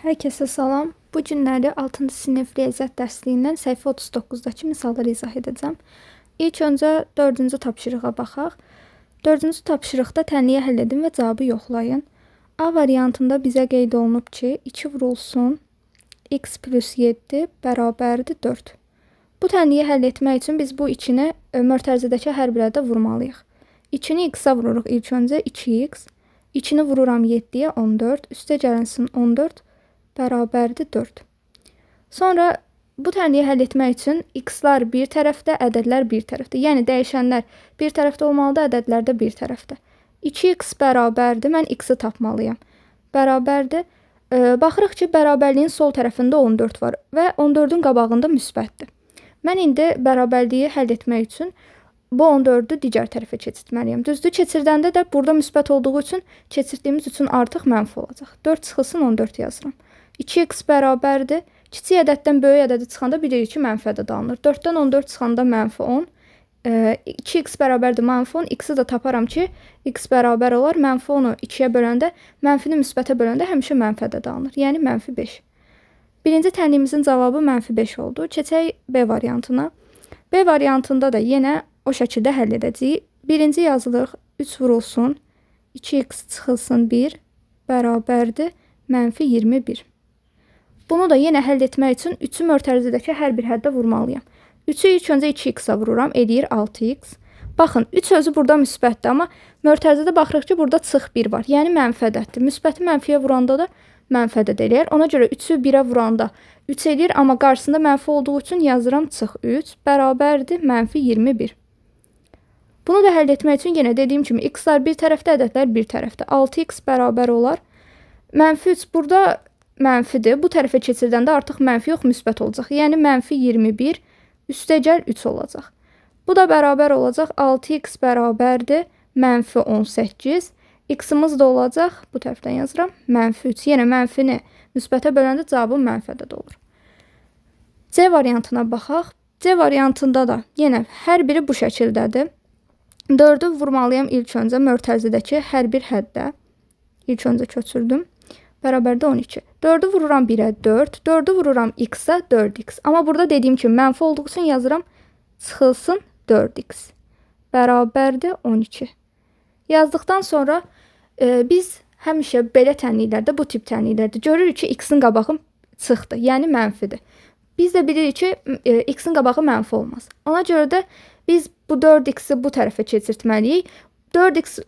Hər kəsə salam. Bu günləri 6-cı sinif riyaziyyat dərsliyindən səhifə 39-dakı misalları izah edəcəm. İlk öncə 4-cü tapşırığa baxaq. 4-cü tapşırıqda tənliyə həll edin və cavabı yoxlayın. A variantında bizə qeyd olunub ki, 2 vurulsun x plus 7 bərabərdir 4. Bu tənliyə həll etmək üçün biz bu 2-ni mötərizədəki hər bir ədədə vurmalıyıq. 2-ni x-a vururuq ilk öncə 2x. 2-ni vururam 7-yə 14. Üstə gəlinsin 14 bərabərdir 4. Sonra bu tənliyi həll etmək üçün x-lar bir tərəfdə, ədədlər bir tərəfdə. Yəni dəyişənlər bir tərəfdə olmalıdır, ədədlər də bir tərəfdə. 2x bərabərdir, mən x-i tapmalıyam. Bərabərdir. Baxırıq ki, bərabərliyin sol tərəfində 14 var və 14-ün qabağında müsbətdir. Mən indi bərabərliyi həll etmək üçün bu 14-ü digər tərəfə keçirtməliyəm. Düzdür, keçirdəndə də burada müsbət olduğu üçün keçirdiyimiz üçün artıq mənfi olacaq. 4 çıxılsın 14 yazıram. 2x bərabərdir. Kiçik ədəddən böyük ədədi çıxanda bilirik ki, mənfi ədəd alınır. 4-dən 14 çıxanda mənfi 10. 2x bərabərdir mənfi 10. X-i də taparam ki, x bərabər olar. Mənfi 10-u 2-yə böləndə, mənfini müsbətə böləndə həmişə mənfi ədəd alınır. Yəni mənfi 5. Birinci tənliyimizin cavabı mənfi 5 oldu. Keçək B variantına. B variantında da yenə o şəkildə həll edəcəyik. Birinci yazılıq 3 vurulsun 2x çıxılsın 1 bərabərdir mənfi 21. Bunu da yenə həll etmək üçün 3-ü mötərizədəki hər bir həddə vurmalıyam. 3-ü ilk öncə 2x-a vururam, eləyir 6x. Baxın, 3 özü burada müsbətdir, amma mötərizədə baxırıq ki, burada çıx 1 var, yəni mənfi ədəddir. Müsbəti mənfiyə vuranda da mənfi ədəd eləyir. Ona görə 3-ü 1-ə vuranda 3 eləyir, amma qarşısında mənfi olduğu üçün yazıram çıx 3 bərabərdir mənfi 21. Bunu da həll etmək üçün yenə dediyim kimi x-lar bir tərəfdə, ədədlər bir tərəfdə. 6x bərabər olar. Mənfi 3 burada mənfidir. Bu tərəfə keçirdəndə artıq mənfi yox, müsbət olacaq. Yəni mənfi 21 üstə gəl 3 olacaq. Bu da bərabər olacaq 6x bərabərdir mənfi 18. X-imiz də olacaq, bu tərəfdən yazıram, mənfi 3. Yenə mənfini müsbətə böləndə cavabım mənfi ədəd olur. C variantına baxaq. C variantında da yenə hər biri bu şəkildədir. 4-ü vurmalıyam ilk öncə mötərizədəki hər bir həddə. İlk öncə köçürdüm. Bərabərdə 12. 4-ü vururam 1-ə 4. 4-ü vururam x-a 4x. Amma burada dediyim kimi mənfi olduğu üçün yazıram çıxılsın 4x. Bərabərdir 12. Yazdıqdan sonra biz həmişə belə tənliklərdə, bu tip tənliklərdə görürük ki, x-in qabağı çıxdı, yəni mənfidir. Biz də bilirik ki, x-in qabağı mənfi olmaz. Ona görə də biz bu 4x-i bu tərəfə keçirtməliyik. 4x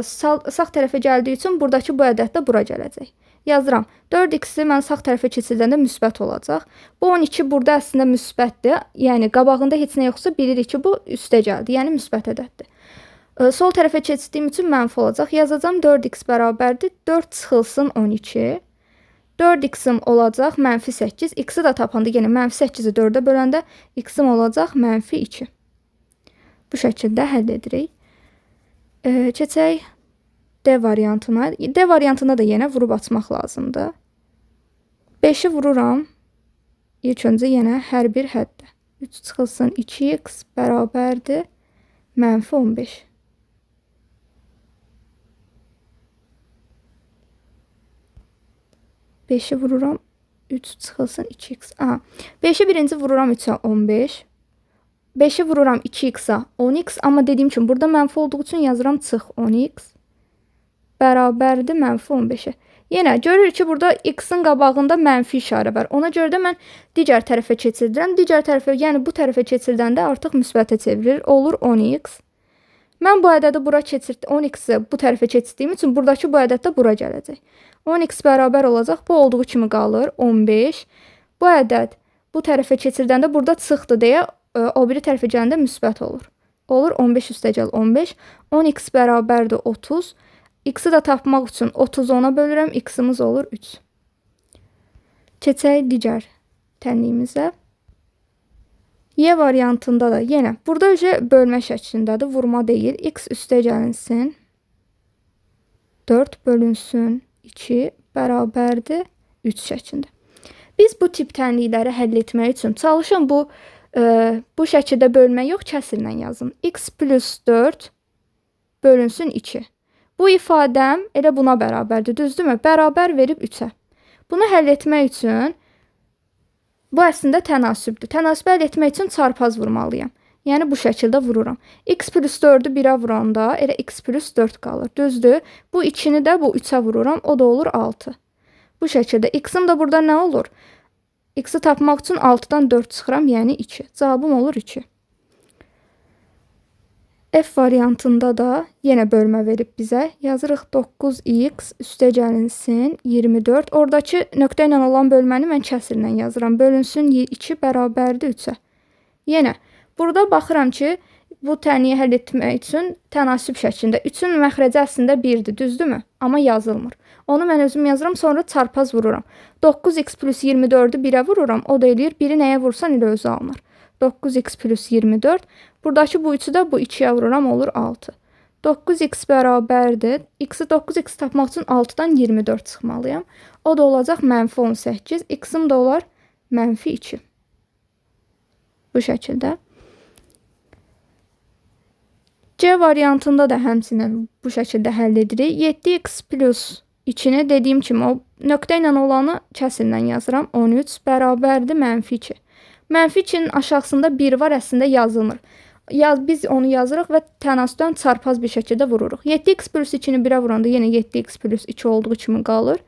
sağ tərəfə gəldiyi üçün buradakı bu ədəd də bura gələcək. Yazıram. 4x-i mən sağ tərəfə keçirdəndə müsbət olacaq. Bu 12 burada əslində müsbətdir. Yəni qabağında heç nə yoxsa bilirik ki, bu üstə gəldi. Yəni müsbət ədəddir. Sol tərəfə keçirdiyim üçün mənfi olacaq. Yazacağam 4x bərabərdir. 4 çıxılsın 12. 4x-im olacaq mənfi 8. X-i də tapanda yenə mənfi 8-i 4-ə böləndə x-im olacaq mənfi 2. Bu şəkildə həll edirik. Keçək D variantına. D variantına da yenə vurub açmaq lazımdır. 5-i vururam. İlk öncə yenə hər bir həddə. 3 çıxılsın 2x bərabərdir mənfi 15. Beşi vururam 3 çıxılsın 2x. 5-i birinci vururam 3-ə 15. 5-i vururam 2x-a 10x. Amma dediyim kimi burada mənfi olduğu üçün yazıram çıx 10x. Bərabərdir mənfi 15-ə. Yenə görürük ki, burada x-in qabağında mənfi işarə var. Ona görə də mən digər tərəfə keçirdirəm. Digər tərəfə, yəni bu tərəfə keçirdəndə artıq müsbətə çevrilir. Olur 10x. Mən bu ədədi bura keçirdim. 10x-i bu tərəfə keçirdiyim üçün buradakı bu ədəd də bura gələcək. 10x bərabər olacaq. Bu olduğu kimi qalır 15. Bu ədəd bu tərəfə keçirdəndə burada çıxdı deyə o biri tərəfə gələndə müsbət olur. Olur 15 üstə gəl 15. 10x bərabərdir 30. X-i də tapmaq üçün 30 10-a bölürəm. X-imiz olur 3. Keçək digər tənliyimizə. Y variantında da yenə burada bölmə şəklindədir, vurma deyil. X üstə gəlinsin 4 bölünsün 2 bərabərdir 3 şəklində. Biz bu tip tənlikləri həll etmək üçün çalışın bu şəkildə bölmə yox, kəsrlə yazın. X plus 4 bölünsün 2. Bu ifadəm elə buna bərabərdir, düzdürmü? Bərabər verib 3-ə. Bunu həll etmək üçün bu əslində tənasübdür. Tənasübü əldə etmək üçün çarpaz vurmalıyam. Yəni bu şəkildə vururam. X plus 4-ü 1-ə vuranda elə x plus 4 qalır. Düzdür? Bu 2-ni də bu 3-ə vururam. O da olur 6. Bu şəkildə. X-im da burada nə olur? X-i tapmaq üçün 6-dan 4 çıxıram, yəni 2. Cavabım olur 2. F variantında da yenə bölmə verib bizə. Yazırıq 9x üstəgəlinsin 24. Oradakı nöqtə ilə olan bölməni mən kəsrlə yazıram. Bölünsün 2 bərabərdir 3-ə. Yenə burada baxıram ki, bu tənliyi həll etmək üçün tənasüb şəklində. 3-ün məxrəci əslində 1-dir, düzdürmü? Amma yazılmır. Onu mən özüm yazıram, sonra çarpaz vururam. 9x plus 24-ü 1-ə vururam. O da eləyir, 1-i nəyə vursan elə özü alınır. 9x plus 24. Buradakı bu 3-ü də bu 2-yə vururam, olur 6. 9x bərabərdir. X-i 9x tapmaq üçün 6-dan 24 çıxmalıyam. O da olacaq mənfi 18. X-im də olar mənfi 2. Bu şəkildə. C variantında da həmçinin bu şəkildə həll edirik. 7x plus 2-ni dediyim kimi o nöqtə ilə olanı kəsrlə yazıram. 13 bərabərdir mənfi 2. Mənfi 2-nin aşağısında 1 var, əslində yazılmır. Biz onu yazırıq və tənasübdən çarpaz bir şəkildə vururuq. 7x plus 2-ni 1-ə vuranda yenə 7x plus 2 olduğu kimi qalır.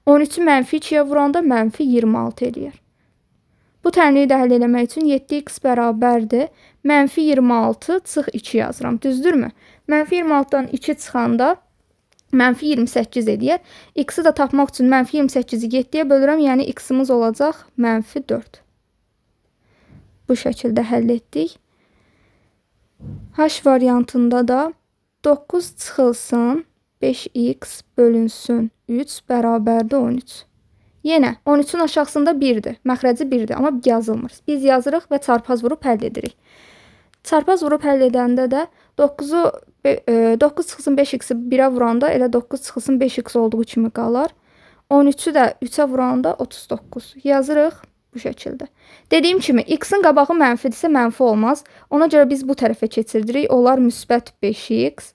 13-ü mənfi 2-yə vuranda mənfi 26 eləyir. Bu tənliyi də həll eləmək üçün 7x bərabərdir. Mənfi 26 çıx 2 yazıram. Düzdürmü? Mənfi 26-dan 2 çıxanda mənfi 28 eləyər. X-i də tapmaq üçün mənfi 28-i 7-yə bölürəm. Yəni x-imiz olacaq mənfi 4. Bu şəkildə həll etdik. H variantında da 9 çıxılsın 5x bölünsün 3 bərabərdir 13. Yenə 13-ün aşağısında 1-dir. Məxrəci 1-dir, amma yazılmır. Biz yazırıq və çarpaz vurub həll edirik. Çarpaz vurub həll edəndə də 9 çıxılsın 5x-i 1-ə vuranda elə 9 çıxılsın 5x olduğu kimi qalar. 13-ü də 3-ə vuranda 39. Yazırıq bu şəkildə. Dediyim kimi, x-in qabağı mənfidirsə mənfi olmaz. Ona görə biz bu tərəfə keçirdirik. Olar müsbət 5x.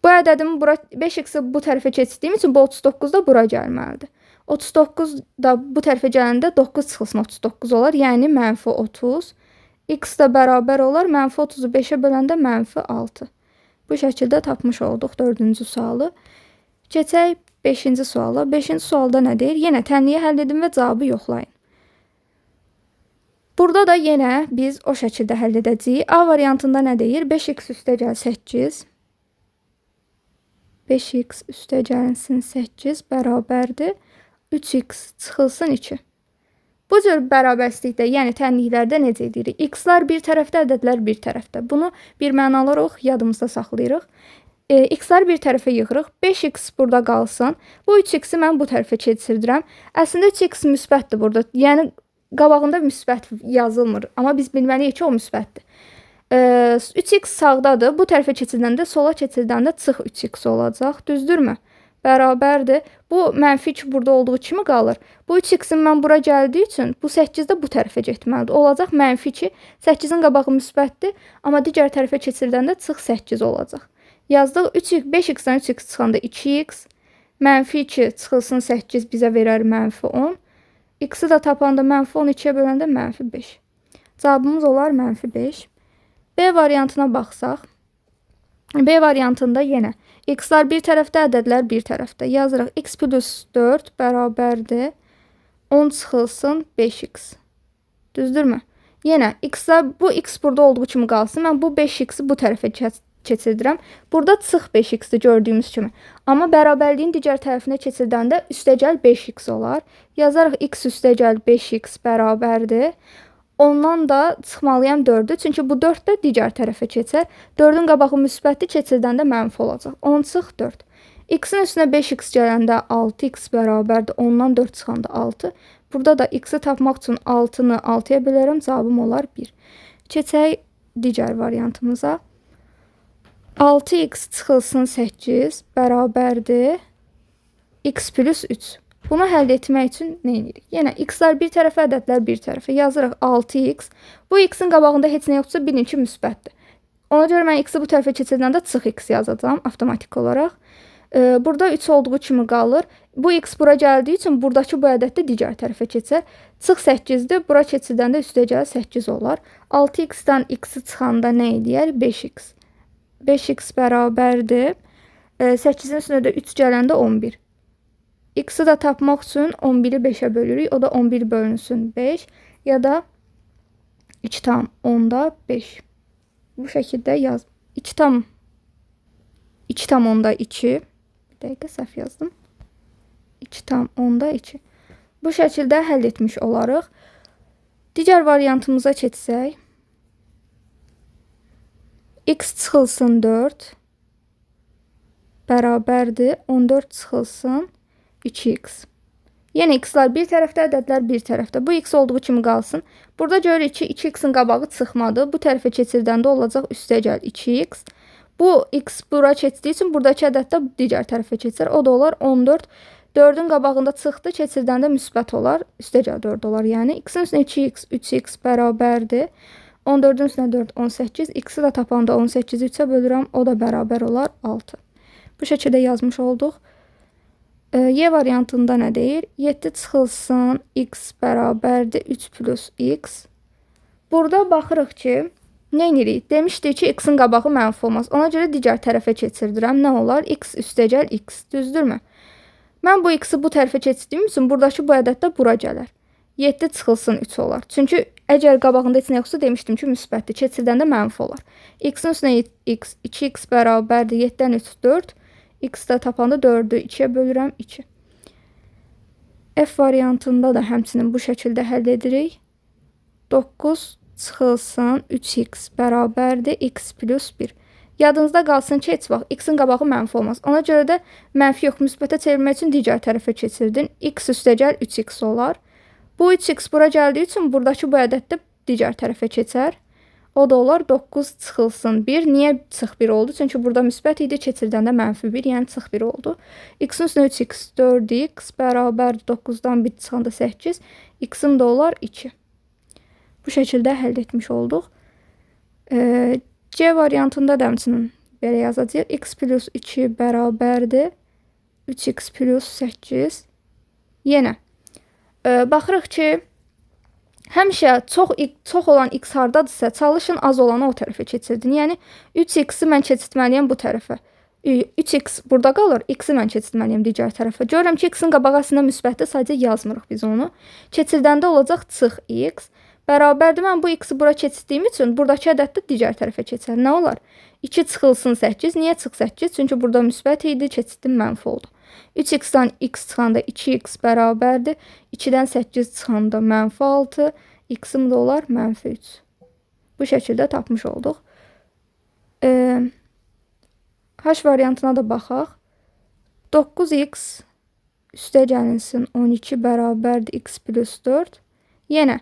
Bu ədədimi 5x-i bu tərəfə keçirdiyim üçün bu 39 da bura gəlməlidir. 39 da bu tərəfə gələndə 9 çıxılsın 39 olar. Yəni mənfi 30. X da bərabər olar. Mənfi 30-u 5-ə böləndə mənfi 6. Bu şəkildə tapmış olduq 4-cü sualı. Keçək 5-ci suala. 5-ci sualda nə deyir? Yenə tənliyi həll edin və cavabı yoxlayın. Burada da yenə biz o şəkildə həll edəcəyik. A variantında nə deyir? 5x üstəgəl 8. 5x üstəgəlinsin 8 bərabərdir. 3x çıxılsın 2. Bu cür bərabərslikdə, yəni tənliklərdə necə edirik? X-lar bir tərəfdə, ədədlər bir tərəfdə. Bunu bir mənalı olaraq yadımızda saxlayırıq. X-ları bir tərəfə yığırıq. 5x burada qalsın. Bu 3x-i mən bu tərəfə keçirdirəm. Əslində 3x müsbətdir burada. Yəni qabağında müsbət yazılmır. Amma biz bilməliyik ki, o müsbətdir. 3x sağdadır. Bu tərəfə keçirdəndə, sola keçirdəndə çıx 3x olacaq. Düzdürmü? Bərabərdir. Bu mənfi 2 burada olduğu kimi qalır. Bu 3x-in mən bura gəldiyi üçün bu 8 də bu tərəfə getməlidir. Olacaq mənfi 2. 8-in qabağı müsbətdir. Amma digər tərəfə keçirdəndə çıx 8 olacaq. Yazdıq 5x-dən 3x çıxanda 2x. Mənfi 2 çıxılsın 8 bizə verər mənfi 10. X-i də tapanda mənfi 12-yə böləndə mənfi 5. Cavabımız olar mənfi 5. B variantına baxsaq. B variantında yenə x-lar bir tərəfdə, ədədlər bir tərəfdə. Yazırıq x plus 4 bərabərdir 10 çıxılsın 5x. Düzdürmü? Yenə bu x burada olduğu kimi qalsın. Mən bu 5x-i bu tərəfə keçirdirəm. Burada çıx 5x-dir gördüyümüz kimi. Amma bərabərliyin digər tərəfinə keçirdəndə üstəgəl 5x olar. Yazarıq x üstəgəl 5x bərabərdir. Ondan da çıxmalıyam 4-ü. Çünki bu 4 də digər tərəfə keçər. 4-ün qabağı müsbətli keçirdəndə mənfi olacaq. 10 çıx 4. X-in üstünə 5x gələndə 6x bərabərdir. Ondan 4 çıxanda 6. Burada da x-i tapmaq üçün 6-nı 6-ya bölərəm. Cavabım olar 1. Keçək digər variantımıza. 6x çıxılsın 8 bərabərdir. X plus 3. Bunu həll etmək üçün nə edirik? Yenə x-lar bir tərəfə, ədədlər bir tərəfə. Yazırıq 6x. Bu x-in qabağında heç nə yoxdursa bilin ki, müsbətdir. Ona görə mən x-i bu tərəfə keçirdəndə çıx x yazacağam avtomatik olaraq. Burada 3 olduğu kimi qalır. Bu x bura gəldiyi üçün buradakı bu ədəd də digər tərəfə keçər. Çıx 8-dir. Bura keçirdəndə üstə gələ 8 olar. 6x-dən x-i çıxanda nə eləyər? 5x. 5x bərabərdir. 8-in üstünə də 3 gələndə 11. X-i də tapmaq üçün 11-i 5-ə bölürük. O da 11 bölünsün 5 ya da 2 tam 10-da 5. Bu şəkildə yaz. 2 tam 10-da 2. Bir dəqiqə səhv yazdım. 2 tam 10-da 2. Bu şəkildə həll etmiş olarıq. Digər variantımıza keçsək. X çıxılsın 4 bərabərdir. 14 çıxılsın 2x. Yenə x-lar bir tərəfdə, ədədlər bir tərəfdə. Bu x olduğu kimi qalsın. Burada görürük ki, 2x-in qabağı çıxmadı. Bu tərəfə keçirdəndə olacaq üstə gəl 2x. Bu x bura keçdiyi üçün buradakı ədəd də digər tərəfə keçər. O da olar 14. 4-ün qabağında çıxdı, keçirdəndə müsbət olar. Üstə gəl 4 olar. Yəni x-in üstünə 2x, 3x bərabərdir. 14-ün üstünə 4, 18. X-i də tapanda 18-i 3-ə bölürəm. O da bərabər olar 6. Bu şəkildə yazmış olduq. Y variantında nə deyir? 7 çıxılsın x bərabərdir 3 plus x. Burada baxırıq ki, nə edirik? Demişdik ki, x-in qabağı mənfi olmaz. Ona görə digər tərəfə keçirdirəm. Nə olar? X üstə gəl x. Düzdürmü? Mən bu x-i bu tərəfə keçirdiyim üçün buradakı bu ədəd də bura gələr. 7 çıxılsın 3 olar. Çünki əgər qabağında heç nə yoxsa demişdim ki, müsbətdir. Keçirdəndə mənfi olar. X-in üstünə x, 2x bərabərdir 7-dən 3, 4. X də tapanda 4-ü 2-yə bölürəm 2. F variantında da həmçinin bu şəkildə həll edirik. 9 çıxılsın 3x bərabərdir x plus 1. Yadınızda qalsın ki, heç vaxt x-in qabağı mənfi olmaz. Ona görə də mənfi yox, müsbətə çevirmək üçün digər tərəfə keçirdin. X üstə gəl 3x olar. Bu 3x bura gəldiyi üçün buradakı bu ədəd də digər tərəfə keçər. O da olar 9 çıxılsın 1. Niyə çıx 1 oldu? Çünki burada müsbət idi, keçirdəndə mənfi 1, yəni çıx 1 oldu. X-in üstünə 3x, 4x bərabər 9-dan 1 çıxanda 8. X-in də olar 2. Bu şəkildə həll etmiş olduq. C variantında da həmçinin belə yazacağıq. X plus 2 bərabərdir 3x plus 8. Yenə baxırıq ki, həmişə çox olan x hardadırsa, çalışın az olanı o tərəfə keçirdin. Yəni 3x-i mən keçirtməliyəm bu tərəfə. 3x burada qalır, x-i mən keçirtməliyəm digər tərəfə. Görürəm ki, x-in qabağı əslində müsbətdir, sadəcə yazmırıq biz onu. Keçirdəndə olacaq çıx x. Bərabərdir, mən bu x-i bura keçirdiyim üçün buradakı ədəd də digər tərəfə keçər. Nə olar? 2 çıxılsın 8. Niyə çıx 8? Çünki burada müsbət idi, keçirdim mənfi oldu. 3x-dan x çıxanda 2x bərabərdir. 2-dən 8 çıxanda mənfi 6. X-im də olar mənfi 3. Bu şəkildə tapmış olduq. H variantına da baxaq. 9x üstə gəlinsin 12 bərabərdir x plus 4. Yenə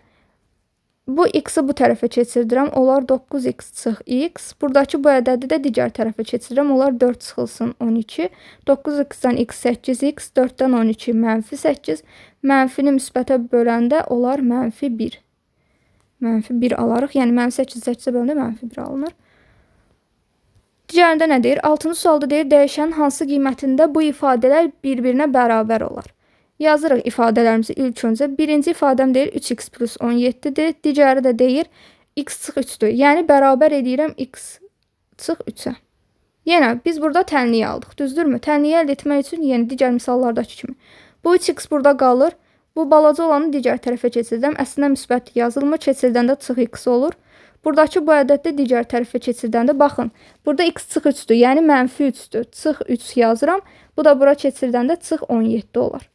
bu x-i bu tərəfə keçirdirəm. Olar 9x çıx x. Buradakı bu ədədi də digər tərəfə keçirdirəm. Olar 4 çıxılsın 12. 9x-dən x 8x. 4-dən 12 mənfi 8. Mənfini müsbətə böləndə olar mənfi 1. Mənfi 1 alarıq. Yəni mənfi 8-ə böləndə mənfi 1 alınır. Digərində nə deyir? 6-cı sualda deyir, dəyişənin hansı qiymətində bu ifadələr bir-birinə bərabər olar? Yazırıq ifadələrimizi ilk öncə. Birinci ifadəm deyir 3x plus 17-dir. Digəri də deyir x çıx 3-dür. Yəni bərabər edirəm x çıx 3-ə. Yenə biz burada tənliyi aldıq. Düzdürmü? Tənliyi əldə etmək üçün yenə digər misallardakı kimi. Bu 3x burada qalır. Bu balaca olanı digər tərəfə keçirdim. Əslində müsbət yazılmır. Keçirdəndə çıx x olur. Buradakı bu ədəd də digər tərəfə keçirdəndə baxın. Burada x çıx 3-dür. Yəni mənfi 3-dür. Çıx 3 yazıram. Bu da bura keçirdəndə çıx 17 olar.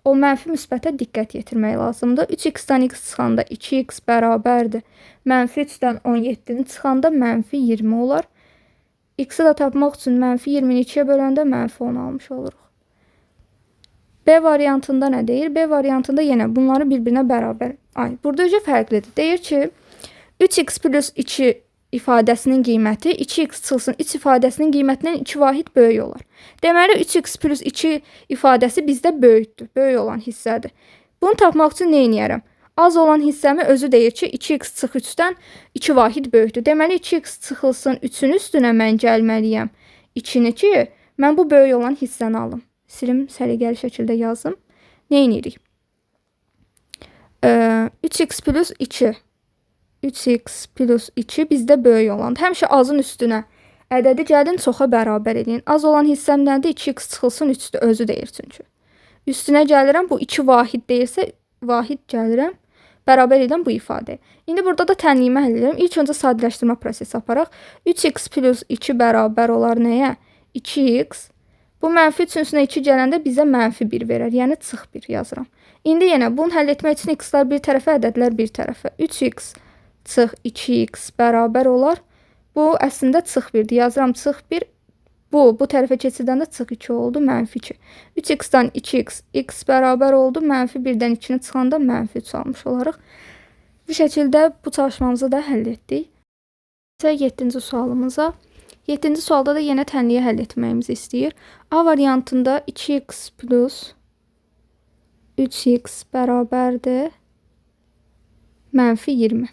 O mənfi müsbətə diqqət yetirmək lazımdır. 3x-dən x çıxanda 2x bərabərdir. Mənfi 3-dən 17-ni çıxanda mənfi 20 olar. X-i də tapmaq üçün mənfi 20-ni 2-yə böləndə mənfi 10 almış oluruq. B variantında nə deyir? B variantında yenə bunları bir-birinə bərabər. Burada öcə fərqlidir. Deyir ki, 3x plus 2 ifadəsinin qiyməti 2x çıxılsın 3 ifadəsinin qiymətindən 2 vahid böyük olar. Deməli 3x plus 2 ifadəsi bizdə böyükdür. Böyük olan hissədir. Bunu tapmaq üçün nə edərəm? Az olan hissəmi özü deyir ki, 2x çıx 3-dən 2 vahid böyükdür. Deməli 2x çıxılsın 3-ün üstünə mən gəlməliyəm 2-ni ki, Mən bu böyük olan hissəni alım. Silim, səliqəli şəkildə yazım. Nə edirik? 3x plus 2. 3x plus 2 bizdə böyük olandır. Həmişə azın üstünə ədədi gəlin, çoxa bərabər edin. Az olan hissəm nədir? 2x çıxılsın 3-dür, özü deyir çünki. Üstünə gəlirəm, bu 2 vahid deyirsə, vahid gəlirəm, bərabər edən bu ifadə. İndi burada da tənliyimi həll edirəm. İlk öncə sadələşdirmə prosesi aparaq. 3x plus 2 bərabər olar nəyə? 2x. Bu mənfi üçüncüsünə 2 gələndə bizə mənfi 1 verər. Yəni, çıx 1 yazıram. İndi yenə bunu həll etmək üçün x-lar bir tərəfə, ədədlər bir tərəfə. 3x çıx 2x bərabər olar. Bu əslində çıx 1-dir. Yazıram çıx 1. Bu tərəfə keçirdəndə çıx 2 oldu, mənfi 2. 3x-dan 2x, x bərabər oldu. Mənfi 1-dən 2-ni çıxanda mənfi 3 almış olarıq. Bu şəkildə bu çalışmamızı da həll etdik. 7-ci sualımıza. 7-ci sualda da yenə tənliyi həll etməyimizi istəyir. A variantında 2x plus 3x bərabərdir mənfi 20.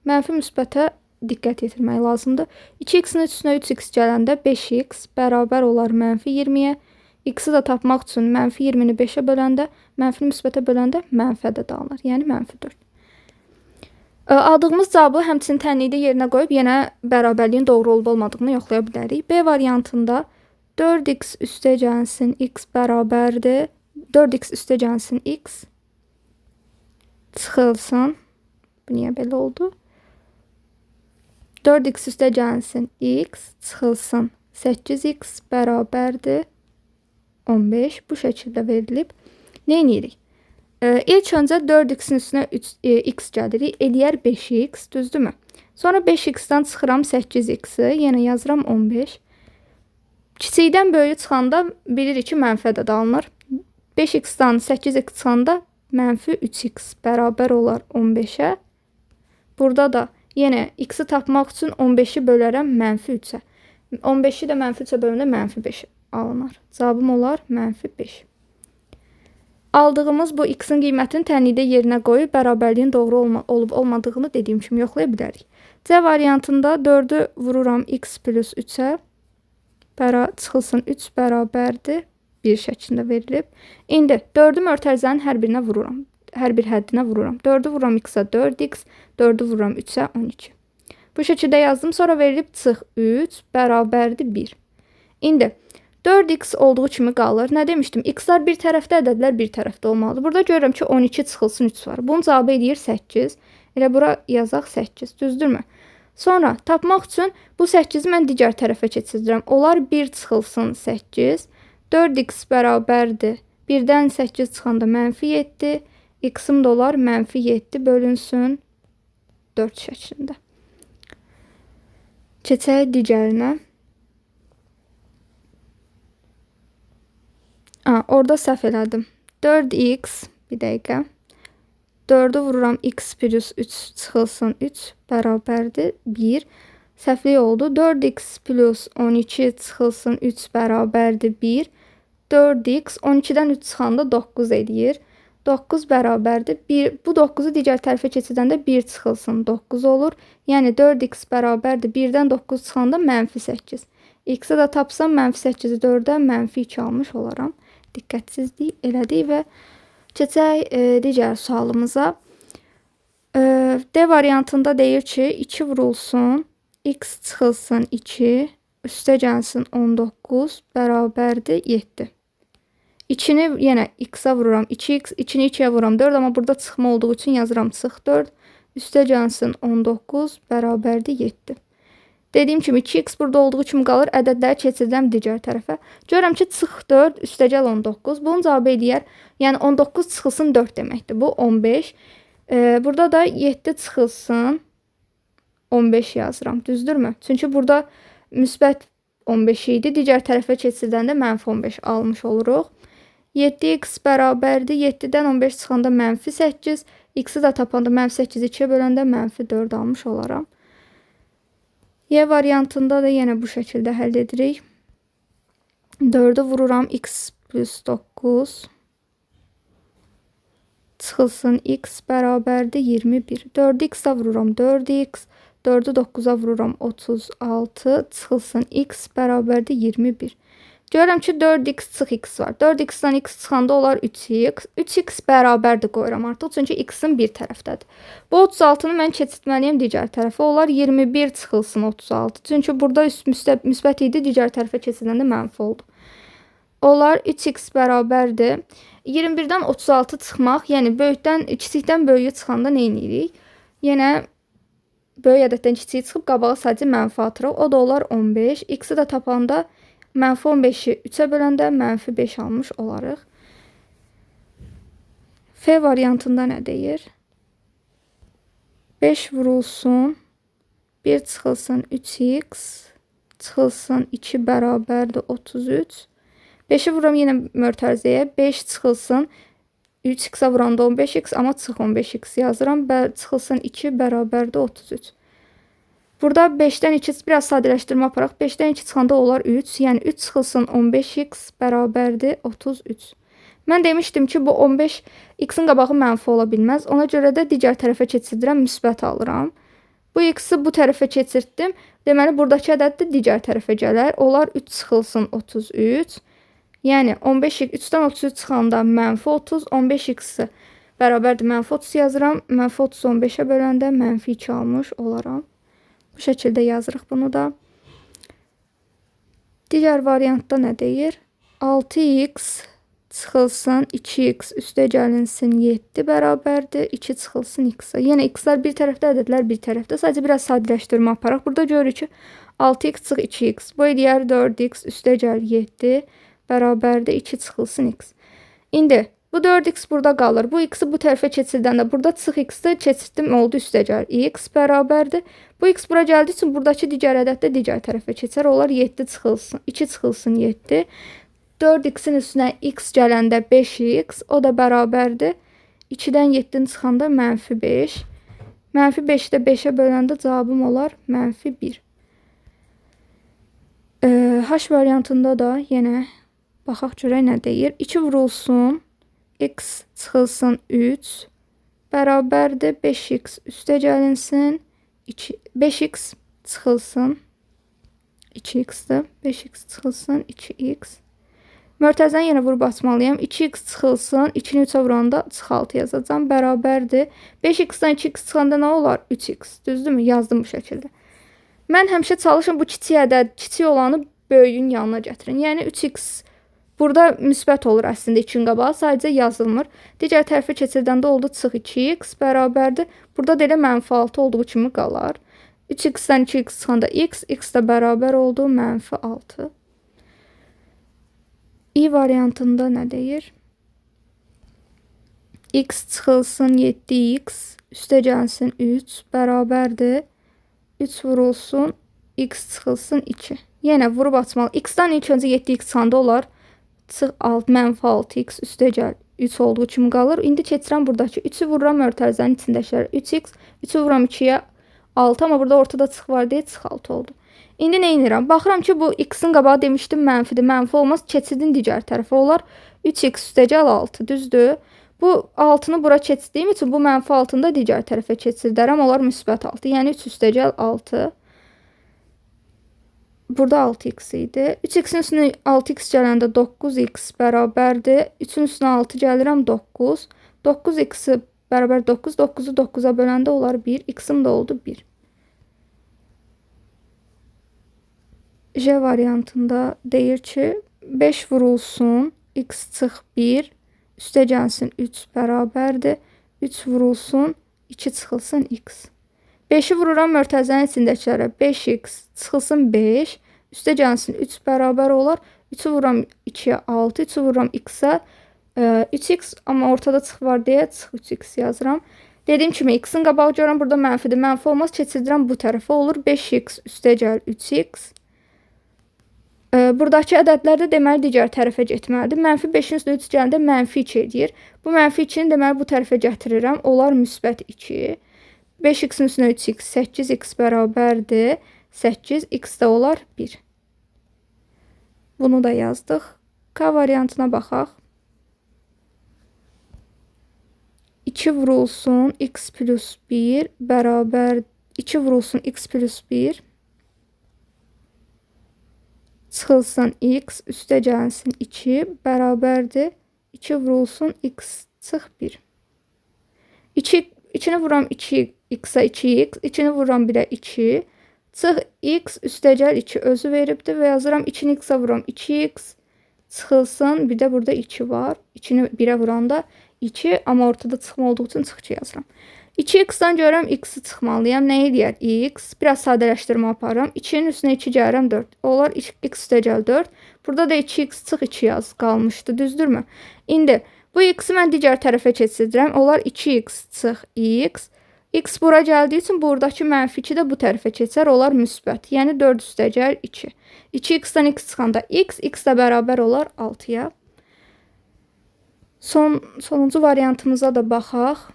Mənfi müsbətə diqqət yetirmək lazımdır. 2x-in üstünə 3x gələndə 5x bərabər olar mənfi 20-yə. X-i də tapmaq üçün mənfi 20-ni 5-ə böləndə, mənfi müsbətə böləndə mənfi ədəd alınır. Yəni mənfi 4. Aldığımız cavabı həmçinin tənlikdə yerinə qoyub yenə bərabərliyin doğru olub olmadığını yoxlaya bilərik. B variantında 4x üstə gəlsin x bərabərdir. 4x üstə gəlsin x çıxılsın. Bu niyə belə oldu? 4x üstə gəlsin x çıxılsın 8x bərabərdir 15. Bu şəkildə verilib. Nə edirik? İlk öncə 4x-in üstünə x gəlirik. Eləyər 5x, düzdürmü? Sonra 5x-dan çıxıram 8x-i. Yenə yazıram 15. Kiçikdən böyüyü çıxanda bilirik ki, mənfi ədəd alınır. 5x-dan 8x çıxanda mənfi 3x bərabər olar 15-ə. Burada da yenə x-i tapmaq üçün 15-i bölərəm mənfi 3-ə. 15-i də mənfi 3-ə bölündə mənfi 5 alınır. Cavabım olar mənfi 5. Aldığımız bu x-in qiymətini tənlikdə yerinə qoyub bərabərliyin doğru olub olmadığını dediyim kimi yoxlaya bilərik. C variantında 4-ü vururam x plus 3-ə. Çıxılsın 3 bərabərdir 1 şəklində verilib. İndi 4-ü mötərizənin hər birinə vururam. Hər bir həddinə vururam. 4-ü vururam x-a 4x, 4-ü vururam 3-ə 12. Bu şəkildə yazdım. Sonra verilib çıx 3 bərabərdir 1. İndi 4x olduğu kimi qalır. Nə demişdim? X-lar bir tərəfdə, ədədlər bir tərəfdə olmalıdır. Burada görürəm ki, 12 çıxılsın 3 var. Bunun cavabı edir 8. Elə bura yazaq 8. Düzdürmü? Sonra tapmaq üçün bu 8-i mən digər tərəfə keçirdirəm. Olar 1 çıxılsın 8. 4x bərabərdir. 1-dən 8 çıxanda mənfi 7. X-im də olar mənfi 7 bölünsün 4 şəklində. Keçək digərinə. Orada səhv elədim. 4x, bir dəqiqə. 4-ü vururam x plus 3 çıxılsın 3 bərabərdir 1. Səhvlik oldu. 4x plus 12 çıxılsın 3 bərabərdir 1. 4x 12-dən 3 çıxanda 9 edir. 9 bərabərdir 1. Bu 9-u digər tərəfə keçirdəndə 1 çıxılsın 9 olur. Yəni 4x bərabərdir 1-dən 9 çıxanda mənfi 8. X-i də tapsam mənfi 8-i 4-dən mənfi 2 almış olaram. Diqqətsizlik elədik və keçək digər sualımıza. D variantında deyir ki, 2 vurulsun, x çıxılsın 2, üstə gəlsin 19, bərabərdir 7. 2-ni yenə x-a vururam 2x, 2-ni 2-yə vururam 4, amma burada çıxma olduğu üçün yazıram çıx 4, üstə gəlsin 19, bərabərdir 7. Dediyim kimi 2x burada olduğu kimi qalır. Ədədləri keçirdim digər tərəfə. Görürəm ki, çıx 4, üstəgəl 19. Bunun cavabı eləyər. Yəni 19 çıxılsın 4 deməkdir. Bu 15. Burada da 7 çıxılsın 15 yazıram. Düzdürmü? Çünki burada müsbət 15 idi. Digər tərəfə keçirdəndə mənfi 15 almış oluruq. 7x bərabərdir. 7-dən 15 çıxanda mənfi 8. X-i də tapanda mənfi 8-i 2-yə böləndə mənfi 4 almış olaram. Y variantında da yenə bu şəkildə həll edirik. 4-ü vururam x plus 9. Çıxılsın x bərabərdir 21. 4x-a vururam 4x. 4-ü 9-a vururam 36. Çıxılsın x bərabərdir 21. Görürəm ki, 4x çıx x var. 4x-dən x çıxanda olar 3x. 3x bərabərdir qoyuram artıq. Çünki x-in bir tərəfdədir. Bu 36-nı mən keçirtməliyəm digər tərəfə. Olar 21 çıxılsın 36. Çünki burada üst müsbət idi, digər tərəfə keçiləndə mənfi oldu. Olar 3x bərabərdir. 21-dən 36 çıxmaq, yəni böyükdən, kiçikdən böyüyə çıxanda nə edirik? Yenə böyük ədəddən kiçiyi çıxıb qabağa sadəcə mənfi atırıq. O da olar 15. X-i də tapanda mənfi 15-i 3-ə böləndə mənfi 5 almış olarıq. F variantında nə deyir? 5 vurulsun, 1 çıxılsın 3x, çıxılsın 2 bərabərdir 33. 5-i vururam yenə mötərizəyə, 5 çıxılsın 3x-ə vuranda 15x, amma çıx 15x yazıram. Çıxılsın 2 bərabərdir 33. Burada 5-dən 2 biraz sadələşdirmə aparaq. 5-dən 2 çıxanda olar 3. Yəni 3 çıxılsın 15x bərabərdir 33. Mən demişdim ki, bu 15 x-in qabağı mənfi ola bilməz. Ona görə də digər tərəfə keçirdirəm, müsbət alıram. Bu x-i bu tərəfə keçirtdim. Deməli, buradakı ədəd də digər tərəfə gələr. Olar 3 çıxılsın 33. Yəni 15x 3-dən 33 çıxanda mənfi 30, 15x-i bərabərdir mənfi 30 yazıram. Mənfi 30 15-ə böləndə mənfi 2 almış olaram. Bu şəkildə yazırıq bunu da. Digər variantda nə deyir? 6x çıxılsın 2x üstə gəlinsin 7 bərabərdir 2 çıxılsın x-ə. Yenə x-lar bir tərəfdə, ədədlər bir tərəfdə. Sadəcə biraz sadələşdirmə aparaq. Burada görürük ki, 6x çıx 2x. Bu eləyər 4x üstə gəl 7 bərabərdir 2 çıxılsın x. İndi bu 4x burada qalır. Bu x-i bu tərəfə keçirdəndə burada çıx x-i keçirtdim, oldu üstə gəl x bərabərdir. Bu x bura gəldiyi üçün buradakı digər ədəd də digər tərəfə keçər. Olar 7 çıxılsın, 2 çıxılsın 7. 4x-in üstünə x gələndə 5x, o da bərabərdir. 2-dən 7-nin çıxanda mənfi 5. Mənfi 5-i də 5-ə böləndə cavabım olar mənfi 1. H variantında da yenə baxaq görək nə deyir. 2 vurulsun, x çıxılsın 3, bərabərdir 5x üstə gəlinsin, 5x çıxılsın, 2x-dir, 5x çıxılsın, 2x. Mötərizəni yenə vurub açmalıyam. 2x çıxılsın, 2-ni 3-ə vuranda çıx 6 yazacağım, bərabərdir. 5x-dən 2x çıxanda nə olar? 3x, düzdürmü? Yazdım bu şəkildə. Mən həmişə çalışım bu kiçik ədəd, kiçik olanı böyüyün yanına gətirin. Yəni 3x burada müsbət olur əslində 2-nin qabağı, sadəcə yazılmır. Digər tərəfə keçirdəndə oldu çıx 2x bərabərdir. Burada da elə mənfi 6 olduğu kimi qalar. 3x-dən 2x çıxanda x, x də bərabər oldu mənfi 6. İ variantında nə deyir? X çıxılsın 7x, üstə gəlsin 3, bərabərdir. 3 vurulsun, x çıxılsın 2. Yenə vurub açmalı. X-dan ilk öncə 7x çıxanda olar. Çıx mənfi 6x, üstə gəl 3 olduğu kimi qalır. İndi keçirəm buradakı 3-ü vururam mötərizənin içindəkilər. 3x, 3-ü vururam 2-yə 6, amma burada ortada çıx var deyə çıx 6 oldu. İndi nə edirəm? Baxıram ki, bu x-in qabağı demişdim mənfidir. Mənfi olmaz. Keçirdin digər tərəfə olar. 3x üstə gəl 6, düzdür? Bu 6-nı bura keçirdiyim üçün bu mənfi 6-nı da digər tərəfə keçirdərəm. Olar müsbət 6. Yəni 3 üstə gəl 6. Burada 6x idi. 3x-in üstünə 6x gələndə 9x bərabərdir. 3-ün üstünə 6 gəlirəm 9. 9x-i bərabər 9. 9-u 9-a böləndə olar 1. X-im də oldu 1. J variantında deyir ki, 5 vurulsun, x çıx 1, üstə gəlsin 3 bərabərdir. 3 vurulsun, 2 çıxılsın x. 5-i vururam mötərizənin içindəkilərə. 5x çıxılsın 5, üstə gəlsin 3 bərabər olar. 3-ü vururam 2-yə 6, 3-ü vururam x-ə 3x, amma ortada çıx var deyə çıx 3x yazıram. Dediyim kimi x-in qabağı görürəm burada mənfidir. Mənfi olmaz, keçirdirəm bu tərəfə olur. 5x üstə gəl 3x. Buradakı ədədlər də deməli digər tərəfə getməlidir. Mənfi 5-in üstünə 3 gələndə mənfi 2 edir. Bu mənfi 2-ni deməli bu tərəfə gətirirəm. Olar müsbət 2. 5x-in üstünə 3x, 8x bərabərdir. 8x də olar 1. Bunu da yazdıq. K variantına baxaq. 2 vurulsun x plus 1 bərabər 2 vurulsun x plus 1. çıxılsın x üstə gəlsin 2 bərabərdir 2 vurulsun x çıx 1. 2'ni vuram 2x'e 2x, 2'ni vuram 1'e 2. Çıx x üstə gəl 2 özü veribdir və yazıram 2'ni x'e vuram 2x çıxılsın. Bir də burada 2 var. 2'ni 1'e vuranda 2 amma ortada çıxma olduğu üçün çıx 2 yazıram. 2x-dan görürəm x-i çıxmalıyam. Nə eləyər? X. Biraz sadələşdirmə aparıram. 2'nin üstünə 2 gəlirəm 4. Olar x üstə gəl 4. Burada da 2x çıx 2 yaz qalmışdı. Düzdürmü? İndi bu x-i mən digər tərəfə keçirdirəm. Olar 2x çıx x. X bura gəldiyi üçün buradakı mənfi 2 də bu tərəfə keçər. Olar müsbət. Yəni 4 üstə gəl 2. 2x-dan x çıxanda x də bərabər olar 6-ya. Sonuncu variantımıza da baxaq.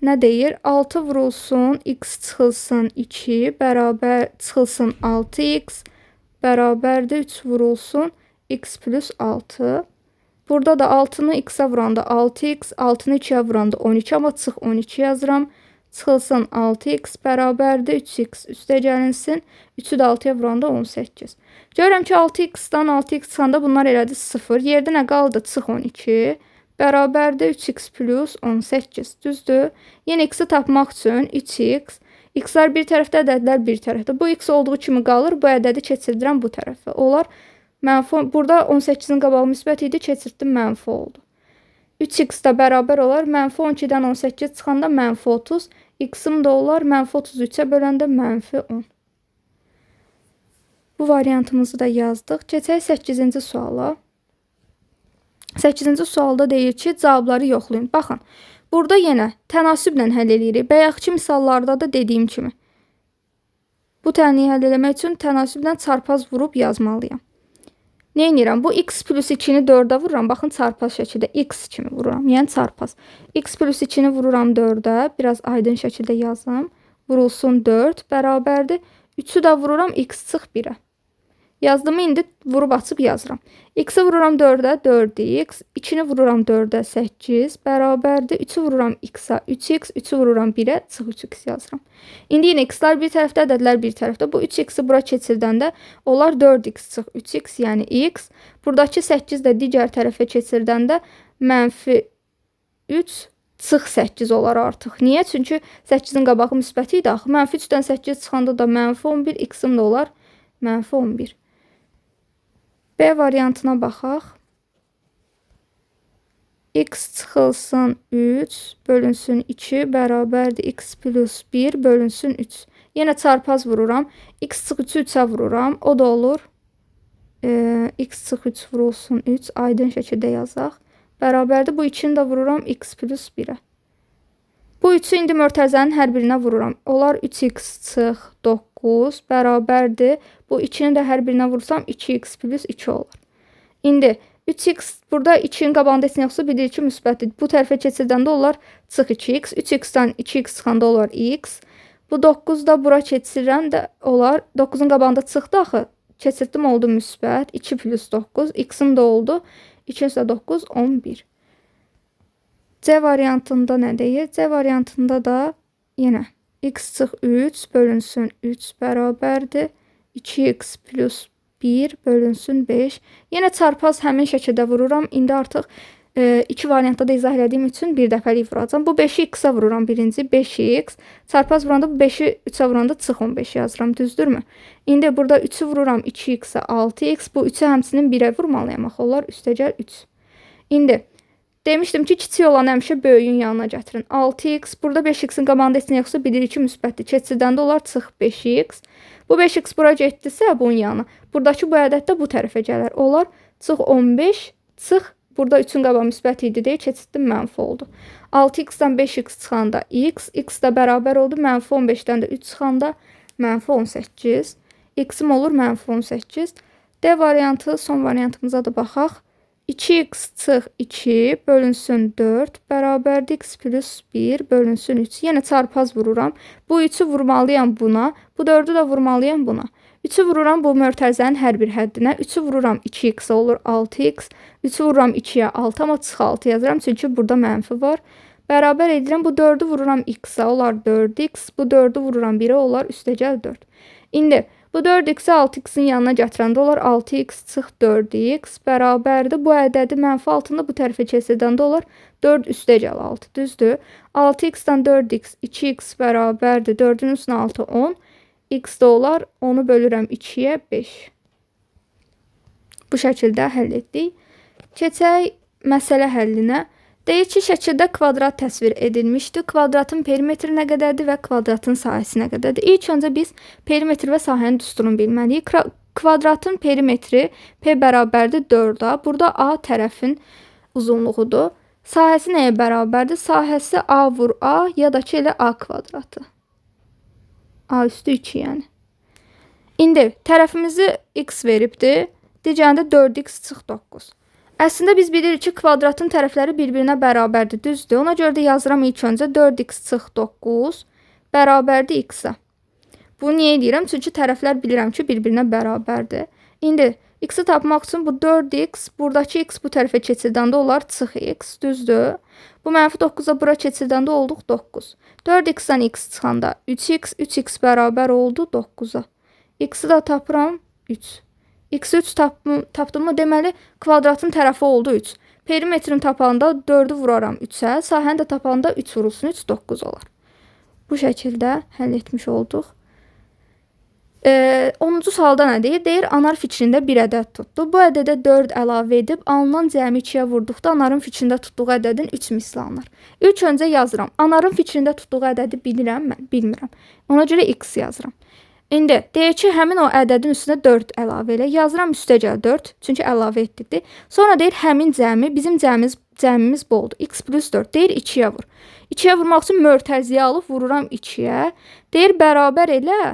Nə deyir? 6 vurulsun, x çıxılsın 2, bərabər çıxılsın 6x, bərabərdir 3 vurulsun, x plus 6. Burada da 6'nı x'e vuranda 6x, 6'nı 2'ye vuranda 12, amma çıx 12 yazıram. Çıxılsın 6x, bərabərdir 3x, üstə gəlinsin, 3'ü də 6'ya vuranda 18. Görürəm ki, 6x-dan 6x çıxanda bunlar elədi 0. Yerdə nə qaldı? Çıx 12. Bərabərdir 3x plus 18. Düzdür? Yenə x-i tapmaq üçün 3x. X-lər bir tərəfdə, ədədlər bir tərəfdə. Bu x olduğu kimi qalır. Bu ədədi keçirdirəm bu tərəfə. Olar mənfi. Burada 18'in qabağı müsbət idi. Keçirdim mənfi oldu. 3x də bərabər olar. Mənfi 12'dən 18 çıxanda mənfi 30. X-im də olar. Mənfi 33'ə böləndə mənfi 10. Bu variantımızı da yazdıq. Keçək 8-ci suala. 8-ci sualda deyir ki, cavabları yoxlayın. Baxın, burada yenə tənasüblə həll edirik. Bayaqki misallarda da dediyim kimi. Bu tənliyi həll etmək üçün tənasüblə çarpaz vurub yazmalıyam. Nə edirəm? Bu x plus 2'ni 4'ə vururam. Baxın, çarpaz şəkildə x kimi vururam. Yəni çarpaz. X plus 2'ni vururam 4'ə. Biraz aydın şəkildə yazım. Vurulsun 4 bərabərdir. 3'ü də vururam x çıx 1'ə. Yazdığımı indi vurub açıb yazıram. X-i vururam 4'ə 4x, 2'ni vururam 4'ə 8, bərabərdir. 3'ü vururam x-a 3x, 3'ü vururam 1'ə çıx 3x yazıram. İndi yenə x-lar bir tərəfdə, ədədlər bir tərəfdə. Bu 3x-i bura keçirdəndə onlar 4x çıx 3x, yəni x. Buradakı 8 də digər tərəfə keçirdəndə mənfi 3 çıx 8 olar artıq. Niyə? Çünki 8'in qabağı müsbət idi axı. Mənfi 3'dən 8 çıxanda da mənfi 11, x-im də olar mənfi 11. B variantına baxaq. X çıxılsın 3 bölünsün 2 bərabərdir x plus 1 bölünsün 3. Yenə çarpaz vururam. X çıx 3'ü 3'ə vururam. O da olur. X çıx 3 vurulsun 3. Aydın şəkildə yazaq. Bərabərdir. Bu 2'ni də vururam x plus 1'ə. Bu 3'ü indi mötərizənin hər birinə vururam. Onlar 3x çıx 9 bərabərdir. Bu 2'ni də hər birinə vursam 2x plus 2 olur. İndi 3x burada 2'nin qabağında heç nə yoxsa bilir ki, müsbətdir. Bu tərəfə keçirdəndə onlar çıx 2x. 3x-dən 2x çıxanda onlar x. Bu 9 da bura keçirirəm də olar. 9'un qabağında çıxdı axı. Keçirdim oldu müsbət. 2 plus 9. X-im də oldu. 2 + 9 11. C variantında nə deyir? C variantında da yenə x çıx 3 bölünsün 3 bərabərdir. 2x plus 1 bölünsün 5. Yenə çarpaz həmin şəkildə vururam. İndi artıq iki variantda da izah etdiyim üçün bir dəfəlik vuracağam. Bu 5'i x-a vururam birinci. 5x. Çarpaz vuranda bu 5'i 3'ə vuranda çıx 15 yazıram. Düzdürmü? İndi burada 3'ü vururam 2x-a 6x. Bu 3'ü həmçinin 1'ə vurmalıyam. Onlar üstə gəl 3. İndi demişdim ki, kiçik olan həmişə böyüyün yanına gətirin. 6x. Burada 5x-in qabağında heç nə yoxsa bilirik ki, müsbətdir. Keçirdəndə onlar çıx 5x. Bu 5x bura getdisə bunun yanına. Buradakı bu ədəd də bu tərəfə gələr. Onlar çıx 15, çıx. Burada 3'ün qabağı müsbət idi deyə keçirdim mənfi oldu. 6x-dan 5x çıxanda x. X də bərabər oldu. Mənfi 15'dən də 3 çıxanda mənfi 18. X-im olur mənfi 18. D variantı son variantımıza da baxaq. 2x çıx 2 bölünsün 4 bərabərdir x plus 1 bölünsün 3. Yenə çarpaz vururam. Bu 3'ü vurmalıyam buna. Bu 4'ü də vurmalıyam buna. 3'ü vururam bu mötərizənin hər bir həddinə. 3'ü vururam 2x olur 6x. 3'ü vururam 2'yə 6 amma çıx 6 yazıram. Çünki burada mənfi var. Bərabər edirəm. Bu 4'ü vururam x-a olar 4x. Bu 4'ü vururam 1'ə olar üstə gəl 4. İndi Bu 4x-i 6x-in yanına gətirəndə olar 6x çıx 4x bərabərdir. Bu ədədi mənfi altında bu tərəfə keçirdəndə olar 4 üstəgəl 6, düzdür? 6x-dan 4x, 2x bərabərdir. 4-ün üstünə 6, 10. X də olar, 10-u bölürəm 2-yə 5. Bu şəkildə həll etdik. Keçək məsələ həllinə. Deyir ki, şəkildə kvadrat təsvir edilmişdir. Kvadratın perimetri nə qədərdir və kvadratın sahəsi nə qədərdir? İlk öncə biz perimetr və sahənin düsturunu bilməliyik. Kvadratın perimetri P bərabərdir 4-a. Burada A tərəfin uzunluğudur. Sahəsi nəyə bərabərdir? Sahəsi A vur A ya da ki elə A kvadratı. A üstü 2 yəni. İndi tərəfimizi x veribdir. Digərində 4x çıx 9. Əslində biz bilirik ki, kvadratın tərəfləri bir-birinə bərabərdir, düzdür? Ona görə də yazıram ilk öncə 4x çıx 9 bərabərdir x-a. Bunu niyə edirəm? Çünki tərəflər bilirəm ki, bir-birinə bərabərdir. İndi x-i tapmaq üçün bu 4x, buradakı x bu tərəfə keçirdəndə olar çıx x, düzdür? Bu mənfi 9-a bura keçirdəndə olduq 9. 4x-dən x çıxanda 3x, 3x bərabər oldu 9-a. X-i də tapıram 3. X-i 3 tapdımı deməli kvadratın tərəfi oldu 3. Perimetrini tapanda 4-ü vuraram 3-ə, sahəni də tapanda 3 vurulsun 3, 9 olar. Bu şəkildə həll etmiş olduq. 10-cu sualda nə deyir? Deyir, anar fikrində bir ədəd tutdu. Bu ədədə 4 əlavə edib alınan cəmi 2-yə vurduqda anarın fikrində tutduğu ədədin 3 misli alınır. İlk öncə yazıram. Anarın fikrində tutduğu ədədi bilirəm mən, bilmirəm. Ona görə x yazıram. İndi deyir ki, həmin o ədədin üstünə 4 əlavə elə. Yazıram üstəgəl 4, çünki əlavə etdik. Sonra deyir, həmin cəmi, bizim cəmimiz bu oldu. X plus 4 deyir 2-yə vur. 2-yə vurmaq üçün mörtəziyə alıb vururam 2-yə. Deyir, bərabər elə,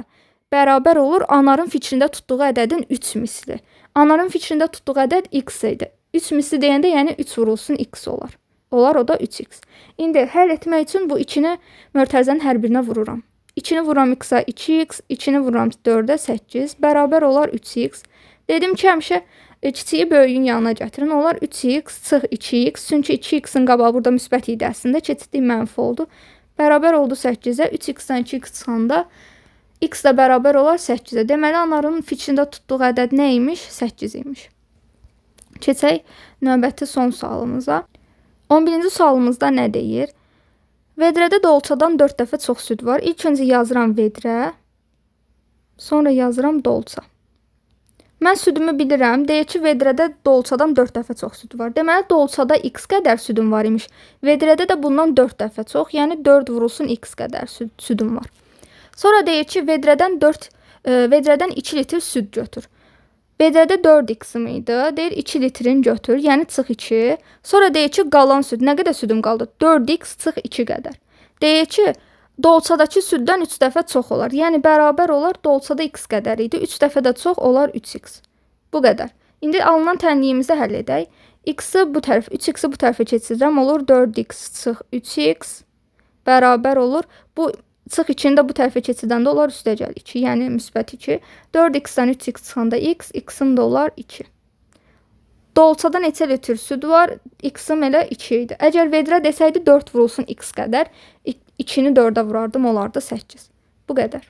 bərabər olur anarın fikrində tutduğu ədədin 3 misli. Anarın fikrində tutduğu ədəd x idi. 3 misli deyəndə, yəni 3 vurulsun x olar. Olar, o da 3x. İndi həll etmək üçün bu 2-ni mörtəzənin hər birinə vururam. 2-ni vururam x-a 2x, 2-ni vururam 4-ə 8, bərabər olar 3x. Dedim ki, həmişə kiçiyi böyüyün yanına gətirin. Olar 3x çıx 2x, çünki 2x-in qabağı burada müsbət idi əslində, keçidlik mənfi oldu. Bərabər oldu 8-ə, 3x-dən 2x çıxanda x də bərabər olar 8-ə. Deməli, anarın fikrində tutduğu ədəd nə imiş? 8 imiş. Keçək növbəti son sualımıza. 11-ci sualımızda nə deyir? Vedrədə dolçadan 4 dəfə çox süd var. İlk öncə yazıram vedrə, sonra yazıram dolça. Mən südümü bilirəm. Deyir ki, vedrədə dolçadan 4 dəfə çox süd var. Deməli, dolçada x qədər südüm var imiş. Vedrədə də bundan 4 dəfə çox, yəni 4 vurulsun x qədər südüm var. Sonra deyir ki, vedrədən 2 litr süd götür. Vedrədə 4x-im idi. Deyir 2 litrin götür, yəni çıx 2. Sonra deyir ki, qalan süd. Nə qədər südüm qaldı? 4x çıx 2 qədər. Deyir ki, dolçadakı süddən 3 dəfə çox olar. Yəni bərabər olar, dolçada x qədər idi. 3 dəfə də çox olar 3x. Bu qədər. İndi alınan tənliyimizi həll edək. X-i bu tərəf, 3x-i bu tərəfə keçirəm. Olur 4x çıx 3x bərabər olur. Bu çıx 2-ni də bu tərəfə keçirdəndə olar üstəgəl 2, yəni müsbət 2. 4x-dən 3x çıxanda x, x-im də olar 2. Dolçada neçə litr süd var? X-im elə 2 idi. Əgər vedrə desəydi 4 vurulsun x qədər, 2-ni 4-ə vurardım, olardı 8. Bu qədər.